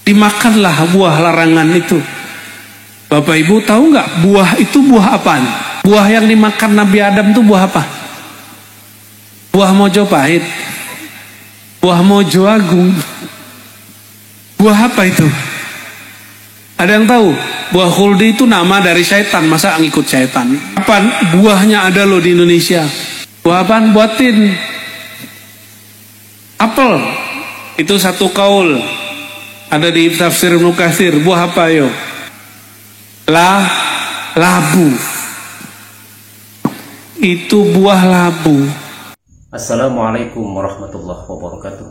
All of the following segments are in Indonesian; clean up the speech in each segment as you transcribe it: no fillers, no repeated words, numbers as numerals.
dimakanlah buah larangan itu. Bapak Ibu tahu nggak buah itu buah apaan? Buah yang dimakan Nabi Adam itu buah apa? Buah Mojopahit, buah Mojo Agung. Buah apa itu? Ada yang tahu? Buah khuldi itu nama dari syaitan. Masa ngikut syaitan? Apaan? Buahnya ada loh di Indonesia. Buah apaan? Buah tin. Apel. Itu satu kaul. Ada di tafsir Ibnu Katsir. Buah apa yo? Labu. Itu buah labu. Assalamualaikum warahmatullahi wabarakatuh.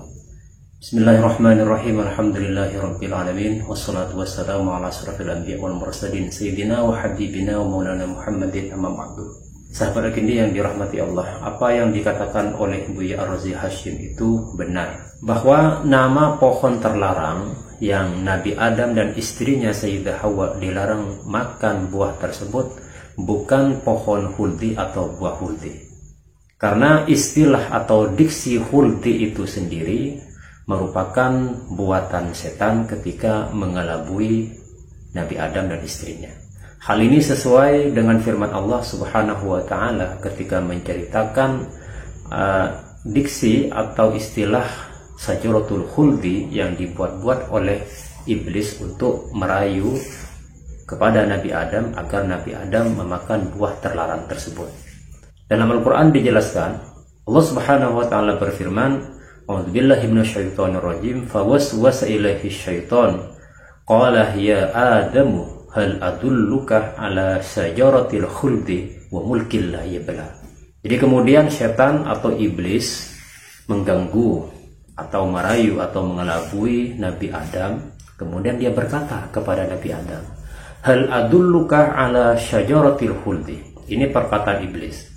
Bismillahirrahmanirrahim. Alhamdulillahirabbil alamin wassalatu wassalamu ala asyrafil anbiya wal mursalin sayyidina wa habibina wa maulana Muhammadin amma ba'du. Sahabat Agindi yang dirahmati Allah, apa yang dikatakan oleh Buya Ar-Razi Hashim itu benar, bahwa nama pohon terlarang yang Nabi Adam dan istrinya Sayyidah Hawa dilarang makan buah tersebut bukan pohon huldi atau buah huldi. Karena istilah atau diksi huldi itu sendiri merupakan buatan setan ketika mengelabui Nabi Adam dan istrinya. Hal ini sesuai dengan firman Allah Subhanahu wa Ta'ala ketika menceritakan diksi atau istilah sajaratul khuldi yang dibuat-buat oleh iblis untuk merayu kepada Nabi Adam agar Nabi Adam memakan buah terlarang tersebut. Dalam Al-Quran dijelaskan, Allah Subhanahu wa Ta'ala berfirman, A'udzubillahi minasyaitonirrajim, fawaswasa ilaihi syaiton qala ya Adamu hal adulluka ala syajaratil khuldi wa mulkil la yabla. Jadi kemudian setan atau iblis mengganggu atau merayu atau mengelabui Nabi Adam. Kemudian dia berkata kepada Nabi Adam, hal adulluka ala syajaratil khuldi. Ini perkataan iblis.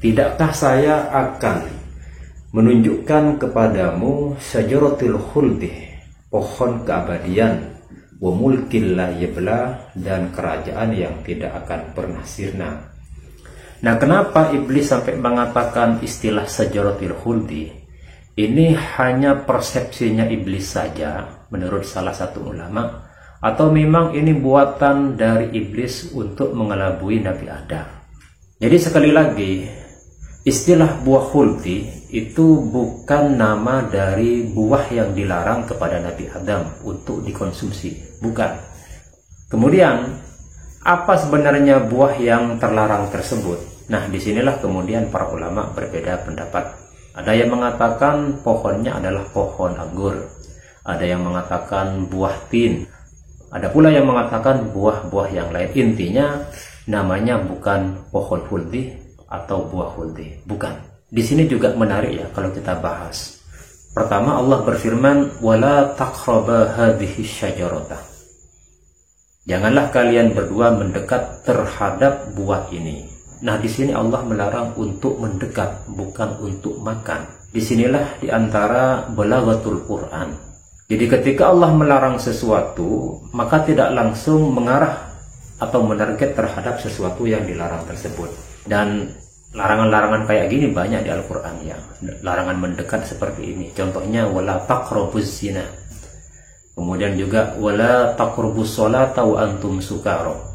Tidakkah saya akan menunjukkan kepadamu syajaratul khuldi, pohon keabadian, wa mulkil la yabla, dan kerajaan yang tidak akan pernah sirna. Nah, kenapa iblis sampai mengatakan istilah syajaratul khuldi? Ini hanya persepsinya iblis saja menurut salah satu ulama, atau memang ini buatan dari iblis untuk mengelabui Nabi Adam. Jadi sekali lagi, istilah buah khuldi itu bukan nama dari buah yang dilarang kepada Nabi Adam untuk dikonsumsi, bukan. Kemudian, apa sebenarnya buah yang terlarang tersebut? Nah, disinilah kemudian para ulama berbeda pendapat. Ada yang mengatakan pohonnya adalah pohon anggur, ada yang mengatakan buah tin, ada pula yang mengatakan buah-buah yang lain. Intinya, namanya bukan pohon khuldi atau buah khuldi, bukan. Di sini juga menarik ya kalau kita bahas. Pertama, Allah berfirman, wala taqraba hadhihi syajarata. Janganlah kalian berdua mendekat terhadap buah ini. Nah, di sini Allah melarang untuk mendekat, bukan untuk makan. Disinilah diantara balaghatul Quran. Jadi ketika Allah melarang sesuatu, maka tidak langsung mengarah atau menarget terhadap sesuatu yang dilarang tersebut. Dan larangan-larangan kayak gini banyak di Al-Quran ya. Larangan mendekat seperti ini. Contohnya, wala taqrabuz zina. Kemudian juga, wala taqrabus sholata wa antum sukara.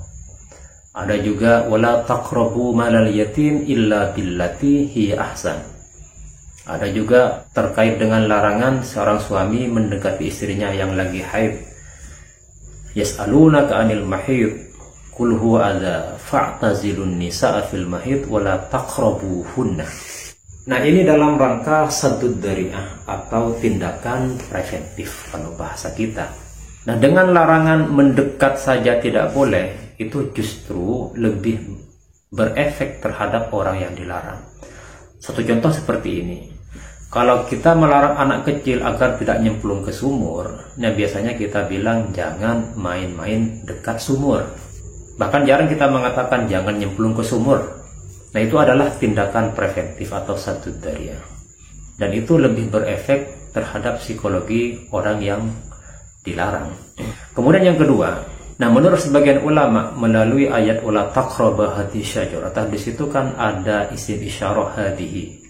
Ada juga, wala taqrabu malal yatim illa billati hiya ahsan. Ada juga terkait dengan larangan seorang suami mendekati istrinya yang lagi haid. Yas'alunaka 'anil mahid Qul huwa adza fa'tazilun nisaa fil mahid wala taqrabuhunna. Nah, ini dalam rangka saddud dzari'ah atau tindakan preventif kalau bahasa kita. Nah, dengan larangan mendekat saja tidak boleh, itu justru lebih berefek terhadap orang yang dilarang. Satu contoh seperti ini. Kalau kita melarang anak kecil agar tidak nyemplung ke sumur, nah biasanya kita bilang jangan main-main dekat sumur. Bahkan jarang kita mengatakan jangan nyemplung ke sumur. Nah, itu adalah tindakan preventif atau saddud dzari'ah. Dan itu lebih berefek terhadap psikologi orang yang dilarang. Kemudian yang kedua, nah menurut sebagian ulama melalui ayat wala taqraba hadhihi syajarah, di situ kan ada isim isyarah hadhihi.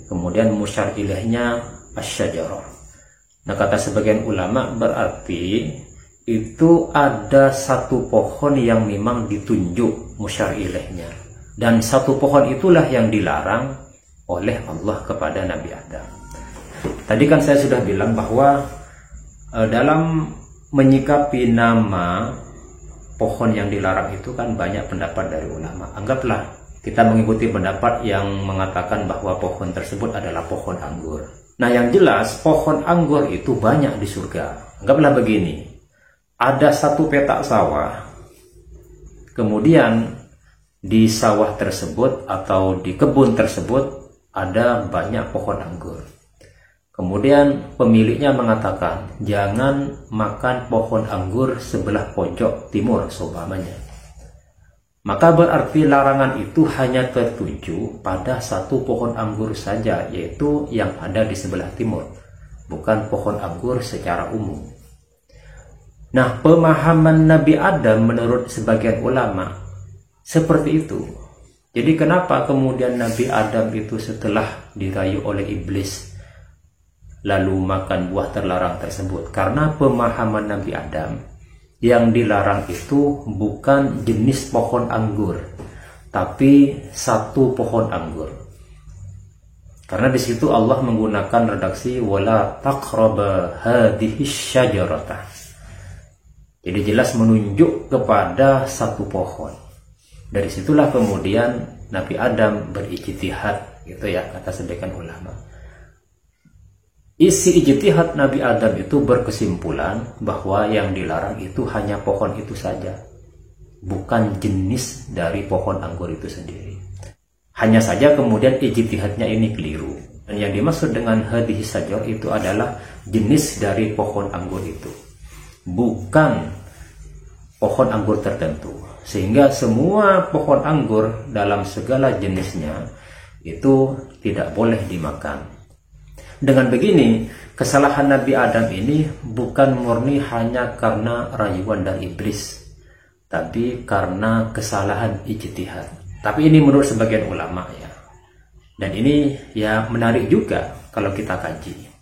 Kemudian musyar ilaihnya asyajarah. Nah, kata sebagian ulama berarti itu ada satu pohon yang memang ditunjuk musyar ilaihnya, dan satu pohon itulah yang dilarang oleh Allah kepada Nabi Adam. Tadi kan saya sudah bilang bahwa dalam menyikapi nama pohon yang dilarang itu kan banyak pendapat dari ulama. Anggaplah kita mengikuti pendapat yang mengatakan bahwa pohon tersebut adalah pohon anggur. Nah, yang jelas pohon anggur itu banyak di surga. Anggaplah begini, ada satu petak sawah, kemudian di sawah tersebut atau di kebun tersebut ada banyak pohon anggur. Kemudian pemiliknya mengatakan, jangan makan pohon anggur sebelah pojok timur seumpamanya. Maka berarti larangan itu hanya tertuju pada satu pohon anggur saja, yaitu yang ada di sebelah timur, bukan pohon anggur secara umum. Nah, pemahaman Nabi Adam menurut sebagian ulama seperti itu. Jadi kenapa kemudian Nabi Adam itu setelah dirayu oleh iblis lalu makan buah terlarang tersebut? Karena pemahaman Nabi Adam yang dilarang itu bukan jenis pohon anggur, tapi satu pohon anggur. Karena di situ Allah menggunakan redaksi wala taqraba hadhihi syajarata. Jadi jelas menunjuk kepada satu pohon. Dari situlah kemudian Nabi Adam berijtihad, gitu ya, kata sebagian ulama. Isi ijtihad Nabi Adam itu berkesimpulan bahwa yang dilarang itu hanya pohon itu saja, bukan jenis dari pohon anggur itu sendiri. Hanya saja kemudian ijtihadnya ini keliru. Dan yang dimaksud dengan hadhihi syajar itu adalah jenis dari pohon anggur itu, bukan pohon anggur tertentu. Sehingga semua pohon anggur dalam segala jenisnya itu tidak boleh dimakan. Dengan begini, kesalahan Nabi Adam ini bukan murni hanya karena rayuan dari iblis, tapi karena kesalahan ijtihad. Tapi ini menurut sebagian ulama ya. Dan ini ya menarik juga kalau kita kaji.